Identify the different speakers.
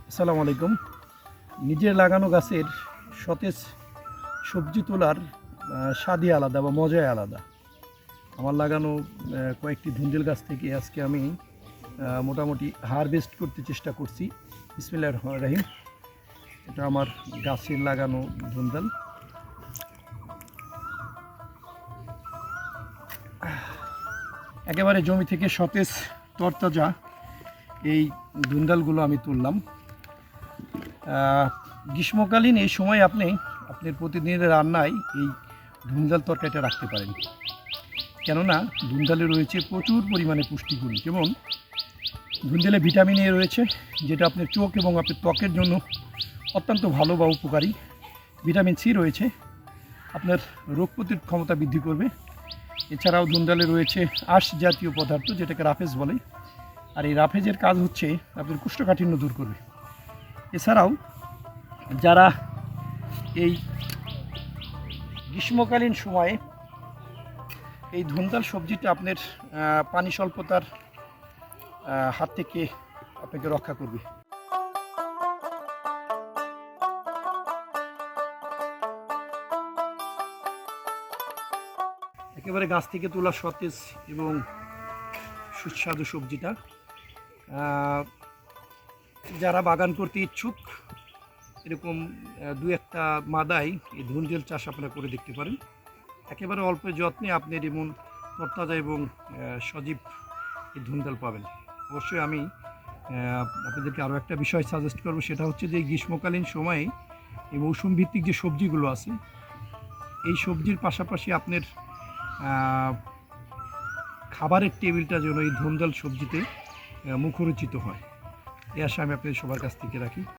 Speaker 1: আসসালামু আলাইকুম। নিজের লাগানো গাছের সতেজ সবজি তোলার স্বাদই আলাদা বা মজাই আলাদা। আমার লাগানো কয়েকটি ধুন্দুল গাছ থেকে আজকে আমি মোটামুটি হারভেস্ট করতে চেষ্টা করছি। বিসমিল্লাহির রহমানির রহিম। এটা আমার গাছের লাগানো ধুন্দুল। একেবারে জমি থেকে সতেজ তরতাজা এই ধুন্দুলগুলো আমি তুললাম। গ্রীষ্মকালীন এই সময় আপনি আপনার প্রতিদিনের রান্নায় এই ধুন্দুল তরকারিটা রাখতে পারেন, কেননা ধুন্দুলে রয়েছে প্রচুর পরিমাণে পুষ্টিগুণ। যেমন ধুন্দুলে ভিটামিন এ রয়েছে, যেটা আপনার চোখ এবং আপনার ত্বকের জন্য অত্যন্ত ভালো বা উপকারী। ভিটামিন সি রয়েছে, আপনার রোগ প্রতিরোধ ক্ষমতা বৃদ্ধি করবে। এছাড়াও ধুন্দুলে রয়েছে আঁশ জাতীয় পদার্থ, যেটাকে রাফেজ বলে। আর এই রাফেজের কাজ হচ্ছে আপনার কোষ্ঠকাঠিন্য দূর করবে। এছাড়াও যারা এই গ্রীষ্মকালীন সময়ে এই ধুন্দুল সবজিটা আপনার পানি স্বল্পতার হাত থেকে আপনাকে রক্ষা করবে। একেবারে গাছ থেকে তোলা সতেজ এবং সুস্বাদু সবজিটা যারা বাগান করতে ইচ্ছুক, এরকম দু একটা মাদায় এই ধুন্দুল চাষ আপনারা করে দেখতে পারেন। একেবারে অল্প যত্নে আপনি এমন তরতাজা এবং সজীব এই ধুন্দুল পাবেন। অবশ্যই আমি আপনাদেরকে আরও একটা বিষয় সাজেস্ট করবো, সেটা হচ্ছে যে গ্রীষ্মকালীন সময়ে এই মৌসুম ভিত্তিক যে সবজিগুলো আছে, এই সবজির পাশাপাশি আপনার খাবারের টেবিলটা যেন এই ধুন্দুল সবজিতে মুখরোচিত হয়, এই আশা আমি আপনাদের সবার কাছ থেকে রাখি।